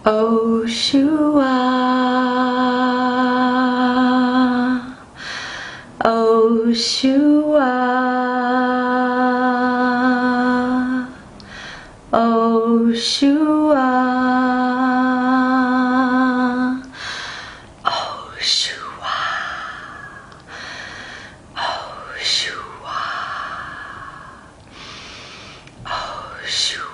Oh Shua, oh Shua, oh Shua, oh Shua, oh Shua, oh Shua.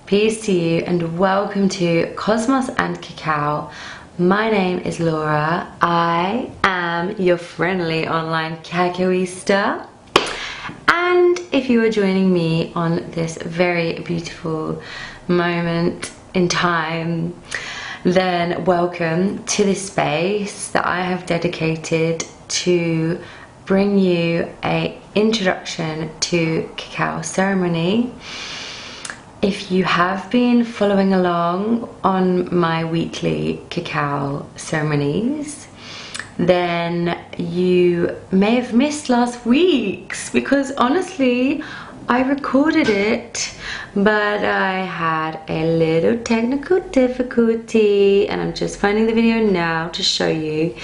Peace to you and welcome to Cosmos and Cacao. My name is Laura. I am your friendly online cacaoista. And if you are joining me on this very beautiful moment in time, then welcome to this space that I have dedicated to bring you an introduction to cacao ceremony. If you have been following along on my weekly cacao ceremonies, then you may have missed last week's, because honestly I recorded it but I had a little technical difficulty and I'm just finding the video now to show you.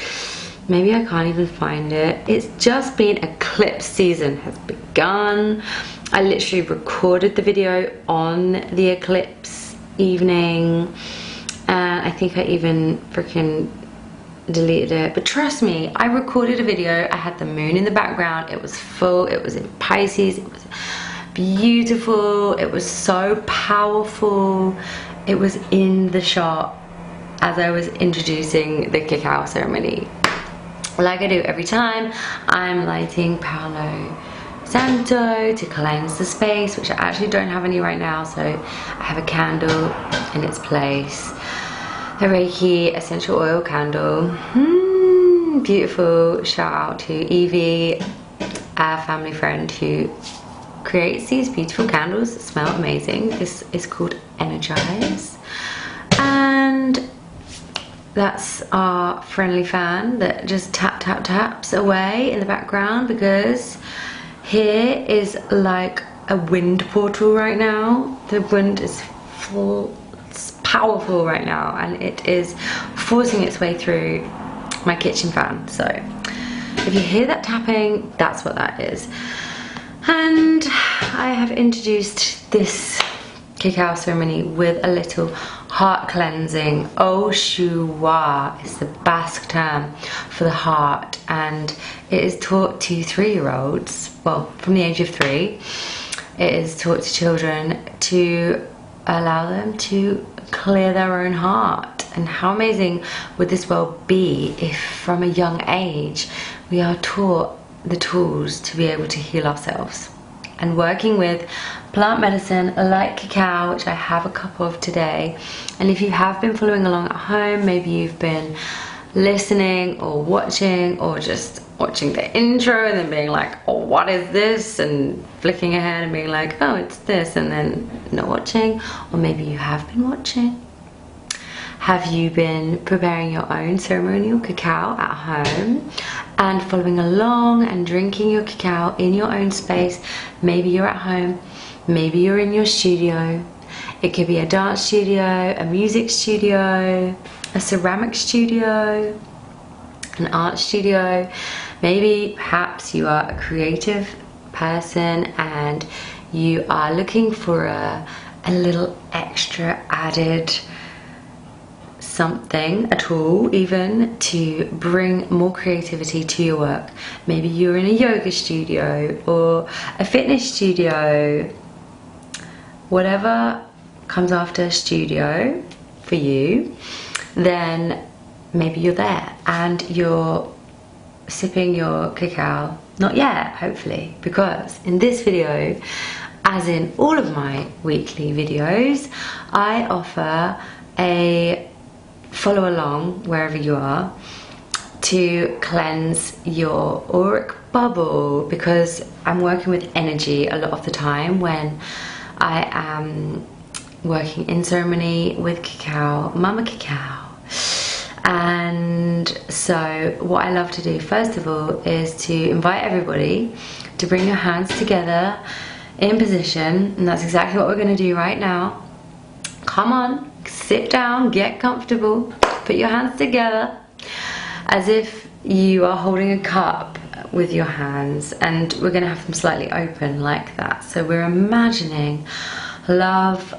Maybe I can't even find it. It's just been eclipse season has begun. I literally recorded the video on the eclipse evening and I think I even freaking deleted it, but trust me, I recorded a video. I had the moon in the background, it was full, it was in Pisces, it was beautiful, it was so powerful. It was in the shot as I was introducing the cacao ceremony. Like I do every time, I'm lighting Palo Santo to cleanse the space, which I actually don't have any right now, so I have a candle in its place, a Reiki essential oil candle. Beautiful. Shout out to Evie, our family friend who creates these beautiful candles that smell amazing. This is called Energize, and that's our friendly fan that just taps away in the background, because here is like a wind portal right now. The wind is full, it's powerful right now, and it is forcing its way through my kitchen fan. So if you hear that tapping, that's what that is. And I have introduced this cacao ceremony with a little heart cleansing. Oh Shua is the Basque term for the heart, and it is taught to 3-year-olds, well, from the age of 3. It is taught to children to allow them to clear their own heart. And how amazing would this world be if from a young age we are taught the tools to be able to heal ourselves. And working with plant medicine like cacao, which I have a cup of today. And if you have been following along at home, maybe you've been listening or watching, or just watching the intro and then being like, oh, what is this? And flicking ahead and being like, oh, it's this, and then not watching. Or maybe you have been watching. Have you been preparing your own ceremonial cacao at home and following along and drinking your cacao in your own space? Maybe you're at home, maybe you're in your studio. It could be a dance studio, a music studio, a ceramic studio, an art studio. Maybe perhaps you are a creative person and you are looking for a little extra added something, a tool even, to bring more creativity to your work. Maybe you're in a yoga studio or a fitness studio. Whatever comes after studio for you, then maybe you're there and you're sipping your cacao. Not yet, hopefully, because in this video, as in all of my weekly videos, I offer a follow along wherever you are to cleanse your auric bubble, because I'm working with energy a lot of the time when I am working in ceremony with cacao, Mama Cacao. And so what I love to do first of all is to invite everybody to bring your hands together in position, and that's exactly what we're going to do right now. Come on, sit down, get comfortable, put your hands together as if you are holding a cup with your hands, and we're going to have them slightly open like that. So we're imagining love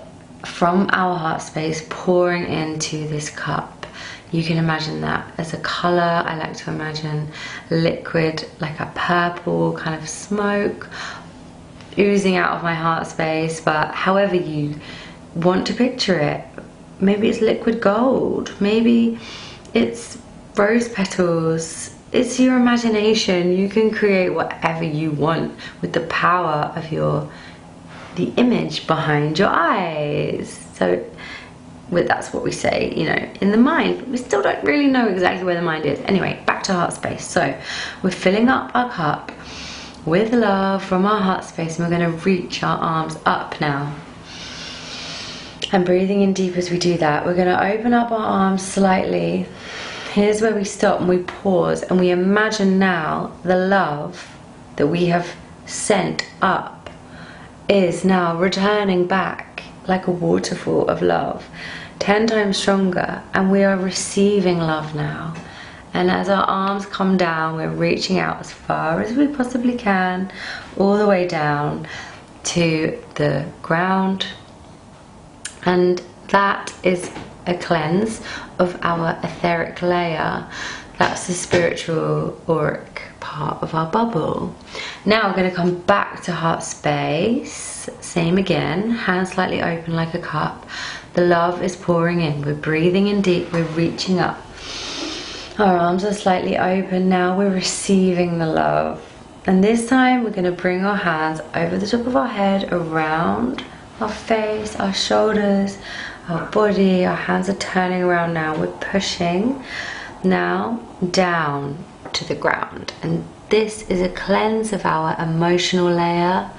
from our heart space pouring into this cup. You can imagine that as a color. I like to imagine liquid, like a purple kind of smoke oozing out of my heart space, but however you want to picture it. Maybe it's liquid gold, maybe it's rose petals. It's your imagination. You can create whatever you want with the power of the image behind your eyes. So that's what we say, you know, in the mind, but we still don't really know exactly where the mind is. Anyway, back to heart space. So we're filling up our cup with love from our heart space, and we're going to reach our arms up now. And breathing in deep as we do that, we're going to open up our arms slightly. Here's where we stop and we pause, and we imagine now the love that we have sent up is now returning back like a waterfall of love, 10 times stronger, and we are receiving love now. And as our arms come down, we're reaching out as far as we possibly can, all the way down to the ground. And that is a cleanse of our etheric layer. That's the spiritual auric part of our bubble. Now we're going to come back to heart space. Same again, hands slightly open like a cup. The love is pouring in. We're breathing in deep, we're reaching up. Our arms are slightly open now, we're receiving the love. And this time we're going to bring our hands over the top of our head, around our face, our shoulders, our body. Our hands are turning around now. We're pushing now down to the ground. And this is a cleanse of our emotional layer.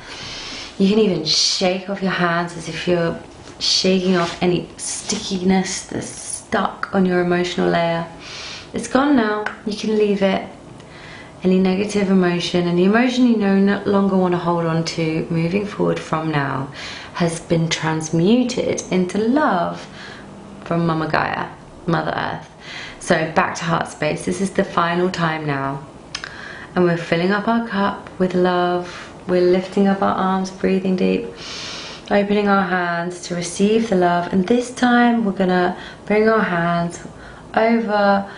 You can even shake off your hands as if you're shaking off any stickiness that's stuck on your emotional layer. It's gone now. You can leave it. Any negative emotion, any emotion you no longer want to hold on to moving forward from now, has been transmuted into love from Mama Gaia, Mother Earth. So back to heart space. This is the final time now, and we're filling up our cup with love. We're lifting up our arms, breathing deep, opening our hands to receive the love. And this time we're gonna bring our hands over,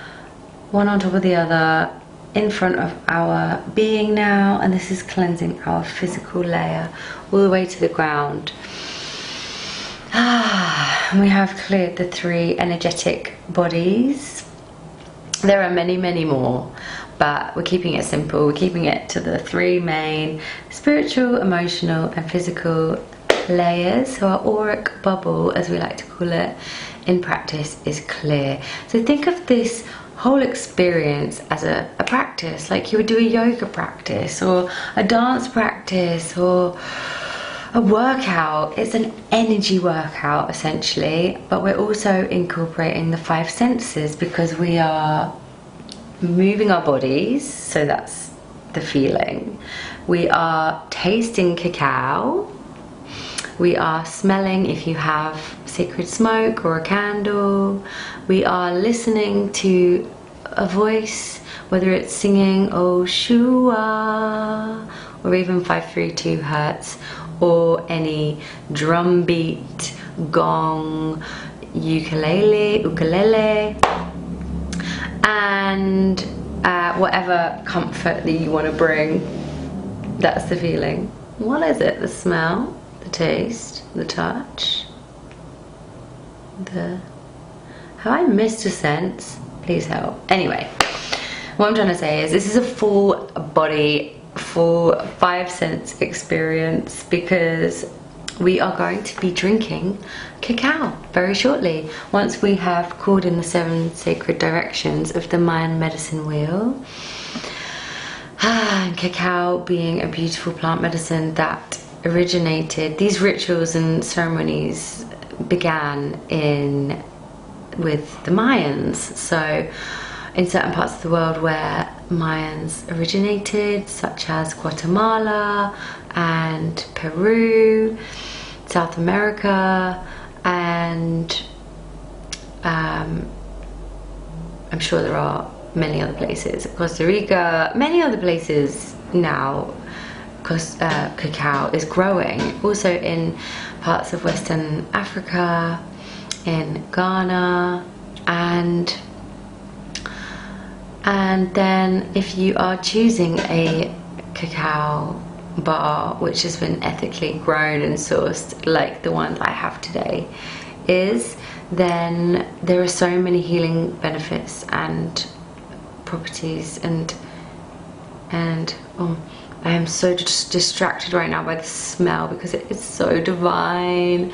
one on top of the other, in front of our being now, and this is cleansing our physical layer all the way to the ground. We have cleared the 3 energetic bodies. There are many, many more, but we're keeping it simple. We're keeping it to the 3 main spiritual, emotional, and physical layers. So our auric bubble, as we like to call it, in practice is clear. So think of this whole experience as a practice, like you would do a yoga practice or a dance practice or a workout. It's an energy workout essentially, but we're also incorporating the 5 senses because we are moving our bodies, so that's the feeling. We are tasting cacao. We are smelling if you have sacred smoke or a candle. We are listening to a voice, whether it's singing Oh Shua or even 532 hertz or any drum beat, gong, ukulele, and whatever comfort that you want to bring. That's the feeling. What is it? The smell? The taste, the touch, have I missed a sense? Please help. Anyway, what I'm trying to say is this is a full body, full 5 sense experience, because we are going to be drinking cacao very shortly, once we have called in the 7 sacred directions of the Mayan medicine wheel. And cacao being a beautiful plant medicine that originated, these rituals and ceremonies began with the Mayans. So in certain parts of the world where Mayans originated, such as Guatemala, and Peru, South America, and I'm sure there are many other places, Costa Rica, many other places now, because cacao is growing. Also in parts of Western Africa, in Ghana, and then if you are choosing a cacao bar which has been ethically grown and sourced, like the ones I have today then there are so many healing benefits and properties, and oh, I am so distracted right now by the smell because it is so divine.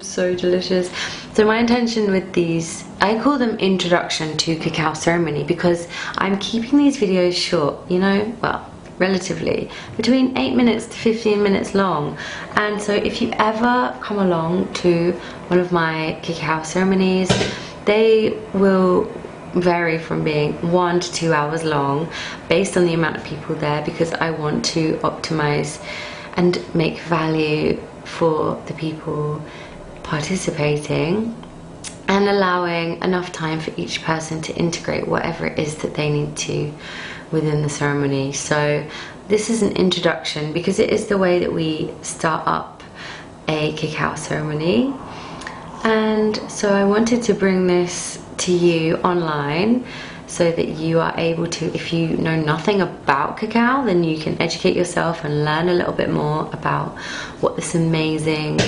So delicious. So my intention with these, I call them introduction to cacao ceremony, because I'm keeping these videos short, you know, well, relatively, between 8 minutes to 15 minutes long. And so if you ever come along to one of my cacao ceremonies, they will vary from being 1 to 2 hours long based on the amount of people there, because I want to optimize and make value for the people participating, and allowing enough time for each person to integrate whatever it is that they need to within the ceremony. So this is an introduction because it is the way that we start up a cacao ceremony. And so I wanted to bring this to you online so that you are able to, if you know nothing about cacao, then you can educate yourself and learn a little bit more about what this amazing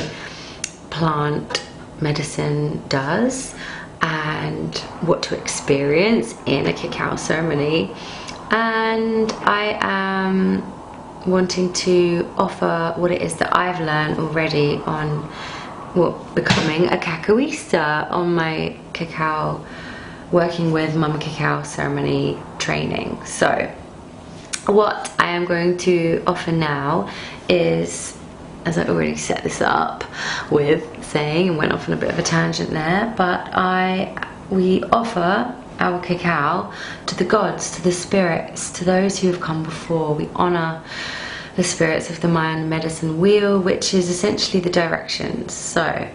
plant medicine does and what to experience in a cacao ceremony. And I am wanting to offer what it is that I've learned already on, well, becoming a cacaoista on my cacao, working with Mama Cacao ceremony training. So what I am going to offer now is, as I already set this up with saying, and went off on a bit of a tangent there, but we offer our cacao to the gods, to the spirits, to those who have come before. We honor the spirits of the Mayan medicine wheel, which is essentially the directions. So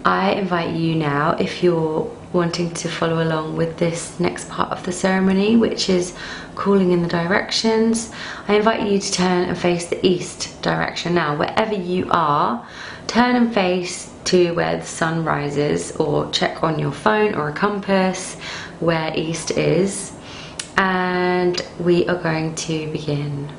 I invite you now, if you're wanting to follow along with this next part of the ceremony, which is calling in the directions, I invite you to turn and face the east direction now. Wherever you are, turn and face to where the sun rises, or check on your phone or a compass where east is, and we are going to begin.